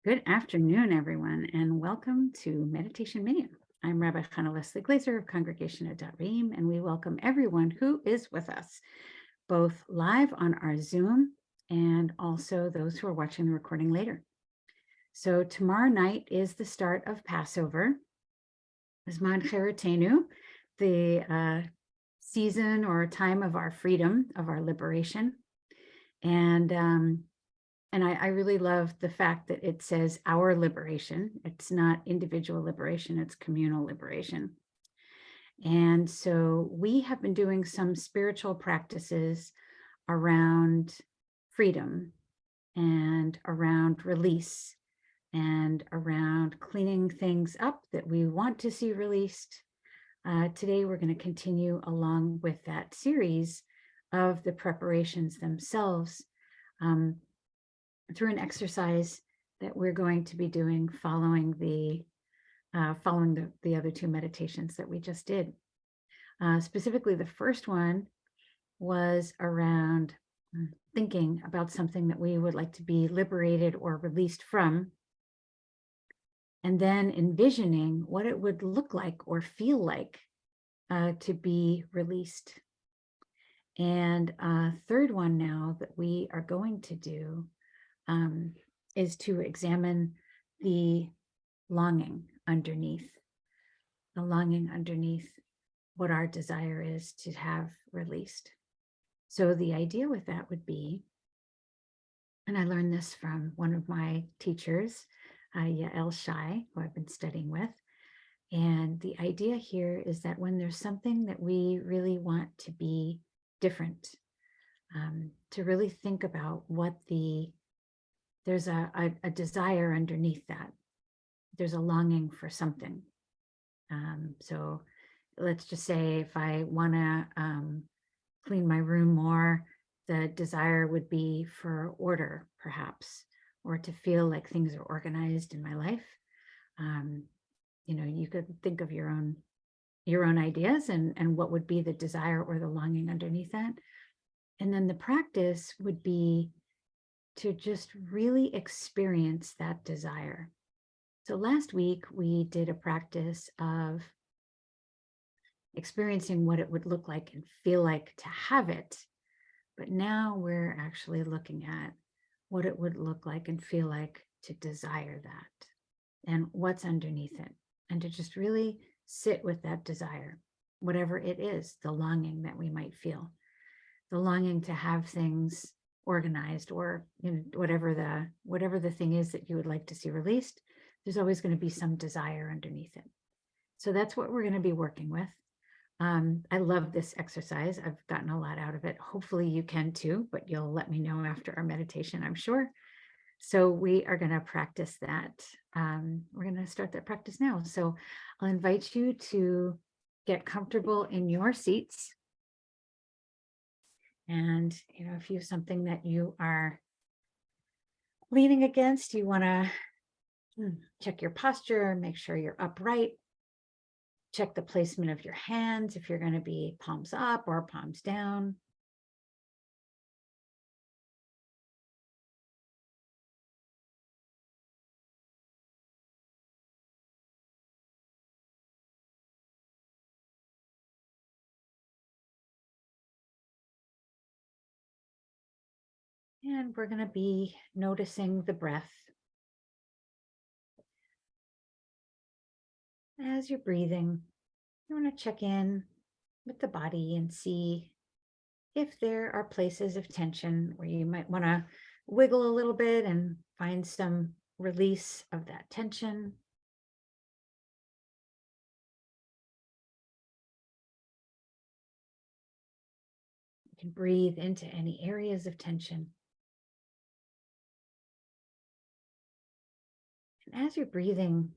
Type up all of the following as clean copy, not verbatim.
Good afternoon, everyone, and welcome to Meditation Minyan. I'm Rabbi Chana Leslie Glazer of Congregation at Reim, and we welcome everyone who is with us, both live on our Zoom and also those who are watching the recording later. So tomorrow night is the start of Passover, Zman Cheretenu, the season or time of our freedom, of our liberation. And I really love the fact that it says our liberation. It's not individual liberation, it's communal liberation. And so we have been doing some spiritual practices around freedom and around release and around cleaning things up that we want to see released. Today, we're going to continue along with that series of the preparations themselves. Through an exercise that we're going to be doing following the other two meditations that we just did. Specifically, the first one was around thinking about something that we would like to be liberated or released from, and then envisioning what it would look like or feel like to be released. And a third one now that we are going to do is to examine the longing underneath what our desire is to have released. So the idea with that would be, and I learned this from one of my teachers, Yael Shai, who I've been studying with. And the idea here is that when there's something that we really want to be different, to really think about there's a desire underneath that. There's a longing for something. So let's just say if I want to clean my room more, the desire would be for order, perhaps, or to feel like things are organized in my life. You could think of your own ideas and what would be the desire or the longing underneath that. And then the practice would be to just really experience that desire. So last week we did a practice of experiencing what it would look like and feel like to have it. But now we're actually looking at what it would look like and feel like to desire that and what's underneath it, and to just really sit with that desire, whatever it is, the longing that we might feel, the longing to have things organized, or whatever the thing is that you would like to see released. There's always going to be some desire underneath it. So that's what we're going to be working with. I love this exercise. I've gotten a lot out of it. Hopefully you can too, but you'll let me know after our meditation, I'm sure. So we are going to practice that. We're going to start that practice now. So I'll invite you to get comfortable in your seats. And, if you have something that you are leaning against, you want to check your posture, make sure you're upright. Check the placement of your hands, if you're going to be palms up or palms down. And we're going to be noticing the breath. As you're breathing, you want to check in with the body and see if there are places of tension where you might want to wiggle a little bit and find some release of that tension. You can breathe into any areas of tension. And as you're breathing,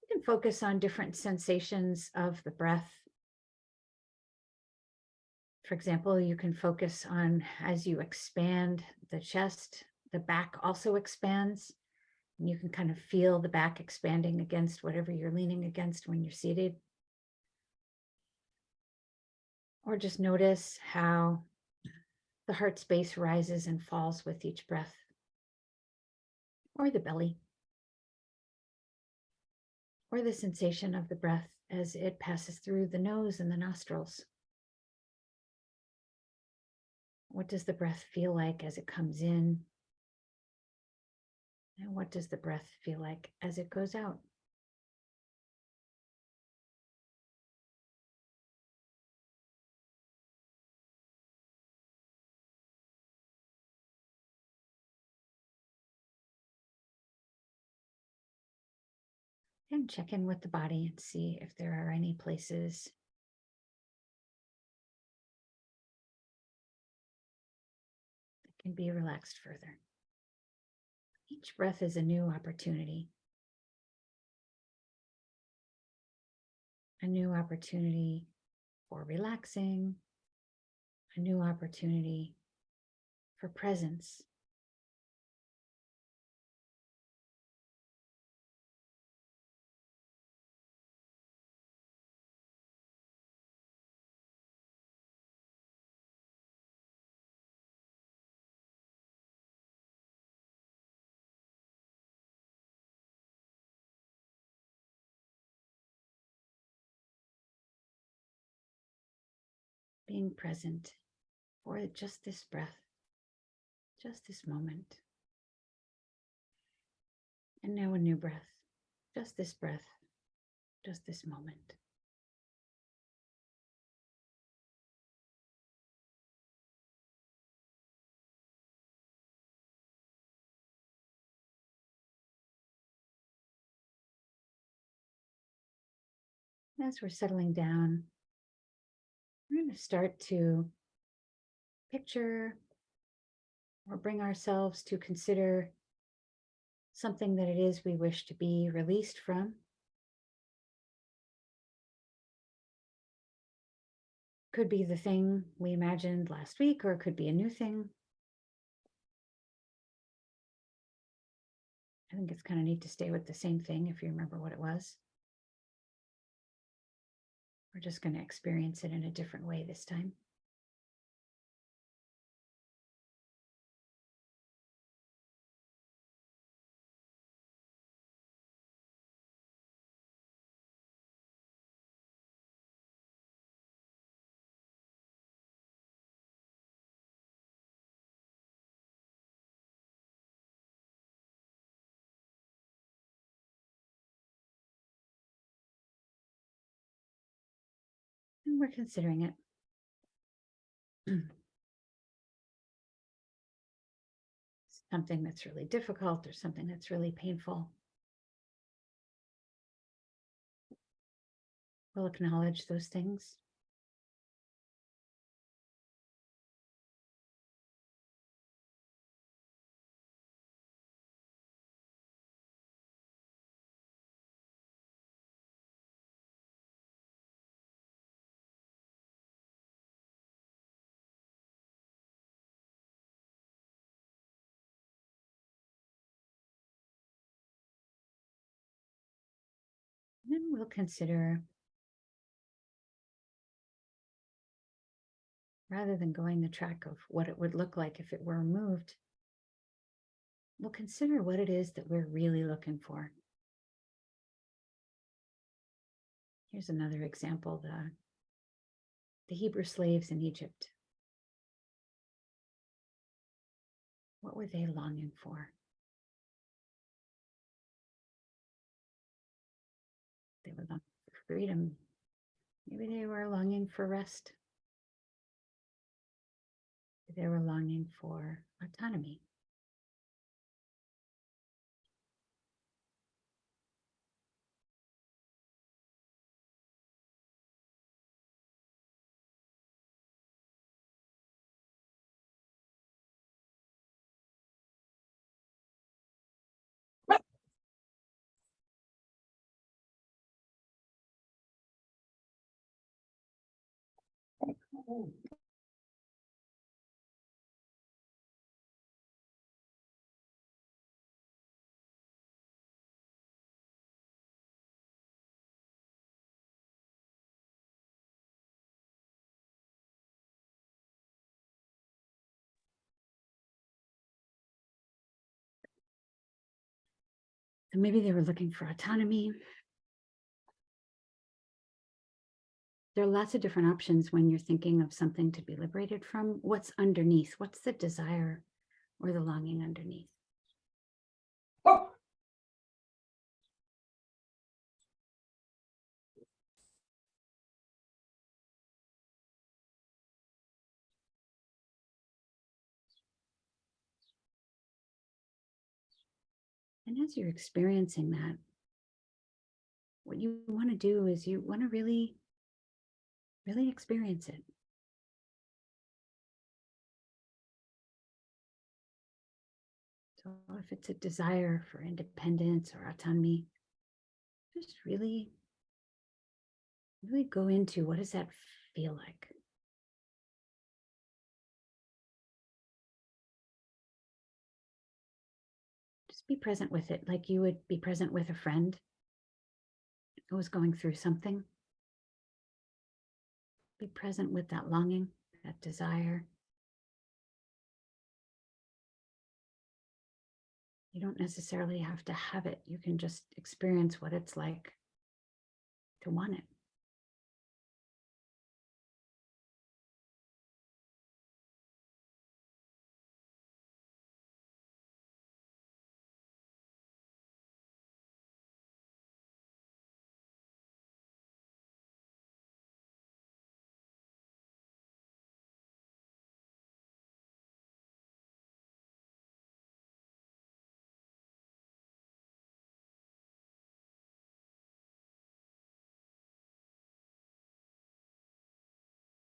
you can focus on different sensations of the breath. For example, you can focus on, as you expand the chest, the back also expands. And you can kind of feel the back expanding against whatever you're leaning against when you're seated. Or just notice how the heart space rises and falls with each breath. or the belly, or the sensation of the breath as it passes through the nose and the nostrils. What does the breath feel like as it comes in? And what does the breath feel like as it goes out? And check in with the body and see if there are any places that can be relaxed further. Each breath is a new opportunity for relaxing, a new opportunity for presence. Being present for just this breath, just this moment. And now a new breath, just this breath, just this moment. As we're settling down, we're going to start to picture or bring ourselves to consider something that it is we wish to be released from. Could be the thing we imagined last week, or it could be a new thing. I think it's kind of neat to stay with the same thing if you remember what it was. We're just going to experience it in a different way this time. And we're considering it. Something that's really difficult or something that's really painful. We'll acknowledge those things. And then we'll consider, rather than going the track of what it would look like if it were removed, we'll consider what it is that we're really looking for. Here's another example, the Hebrew slaves in Egypt. What were they longing for? They were longing for freedom. Maybe they were longing for rest. They were longing for autonomy. So maybe they were looking for autonomy. There are lots of different options when you're thinking of something to be liberated from. What's underneath? What's the desire or the longing underneath? And as you're experiencing that, what you want to do is you want to really, really experience it. So if it's a desire for independence or autonomy, just really, really go into what does that feel like? Just be present with it like you would be present with a friend who was going through something. Be present with that longing, that desire. You don't necessarily have to have it. You can just experience what it's like to want it.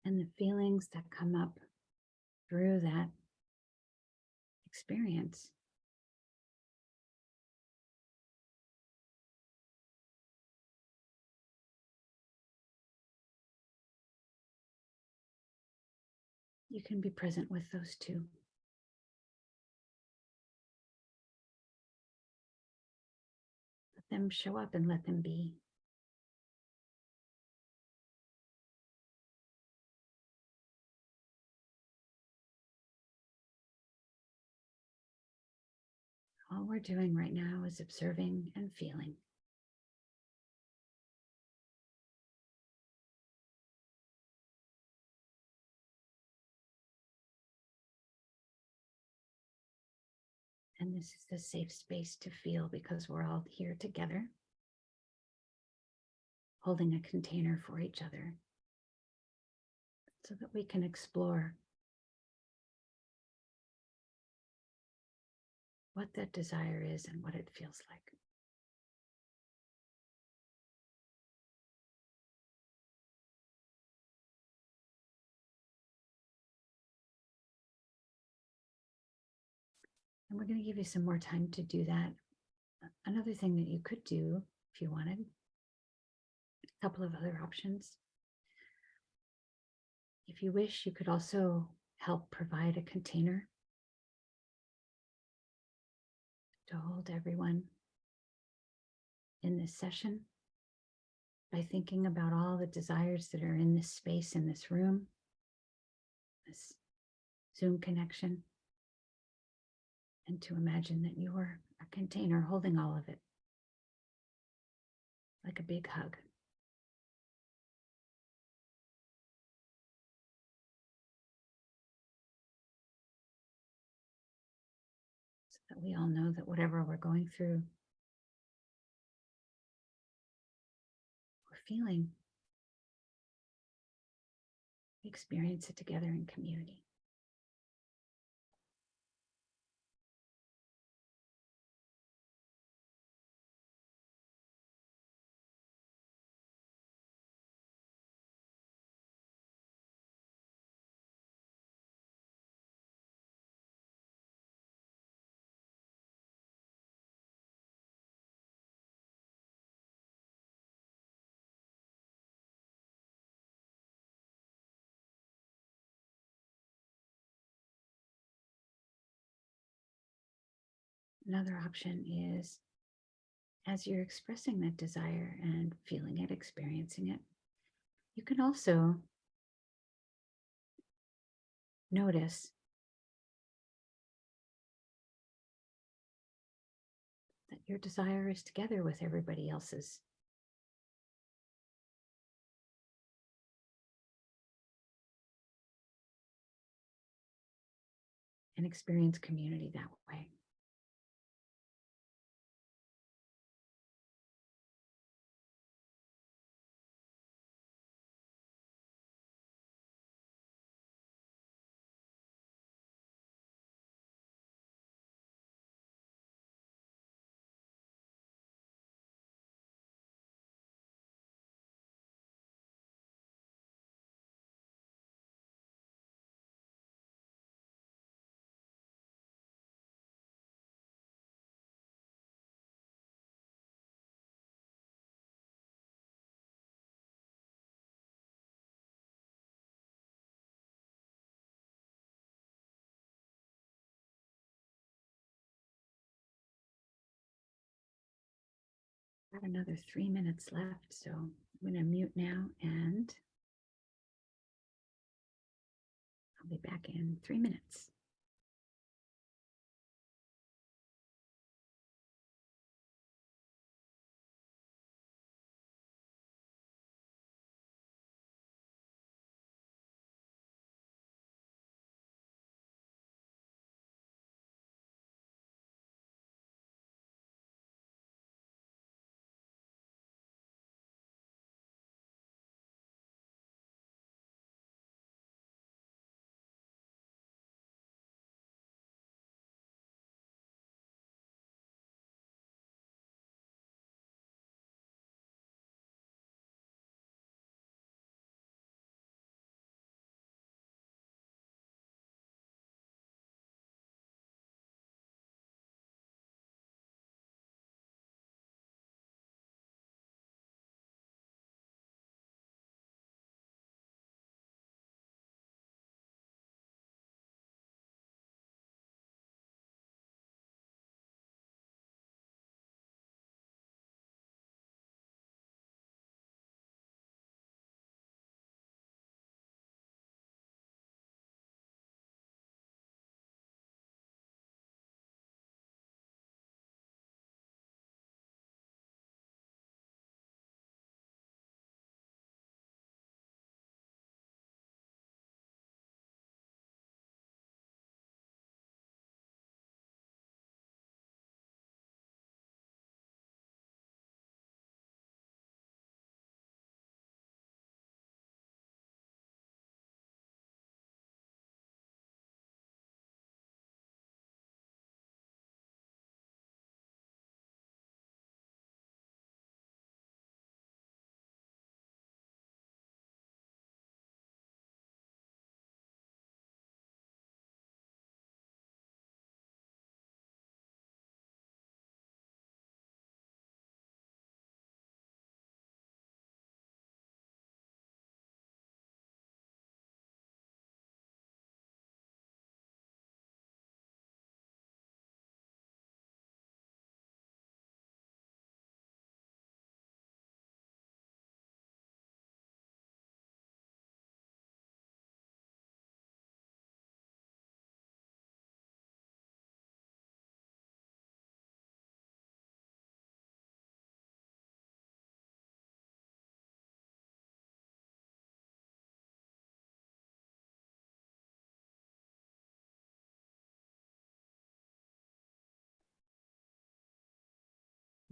And the feelings that come up through that experience. You can be present with those too. Let them show up and let them be. All we're doing right now is observing and feeling. And this is the safe space to feel because we're all here together, holding a container for each other so that we can explore what that desire is and what it feels like. And we're going to give you some more time to do that. Another thing that you could do if you wanted, a couple of other options. If you wish, you could also help provide a container to hold everyone in this session by thinking about all the desires that are in this space, in this room, this Zoom connection, and to imagine that you are a container holding all of it, like a big hug. So that we all know that whatever we're going through, we're feeling, we experience it together in community. Another option is as you're expressing that desire and feeling it, experiencing it, you can also notice that your desire is together with everybody else's. And experience community that way. Got another 3 minutes left, so I'm going to mute now and I'll be back in 3 minutes.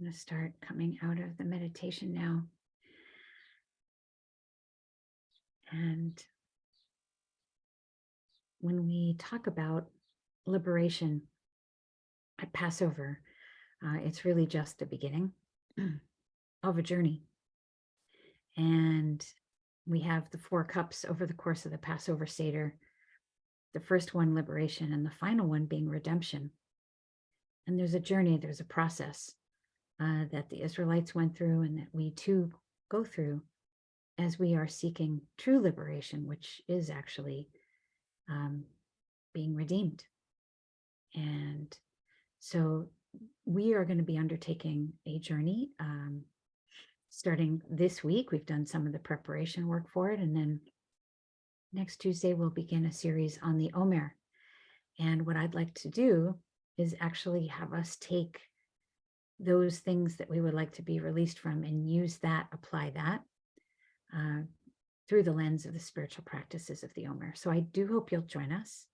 I'm going to start coming out of the meditation now. And when we talk about liberation at Passover, it's really just the beginning of a journey. And we have the 4 cups over the course of the Passover Seder, the first one, liberation, and the final one being redemption. And there's a journey, there's a process that the Israelites went through and that we too go through as we are seeking true liberation, which is actually being redeemed. And so we are going to be undertaking a journey starting this week. We've done some of the preparation work for it. And then next Tuesday, we'll begin a series on the Omer. And what I'd like to do is actually have us take those things that we would like to be released from and use that, apply that through the lens of the spiritual practices of the Omer. So I do hope you'll join us.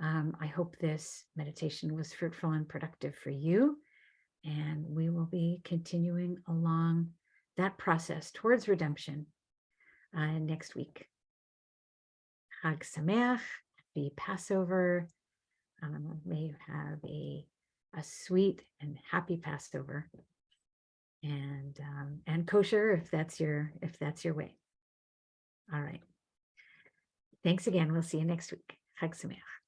I hope this meditation was fruitful and productive for you. And we will be continuing along that process towards redemption next week. Chag Sameach, happy Passover. May you have a sweet and happy Passover, and kosher if that's your way. All right. Thanks again. We'll see you next week. Chag Sameach.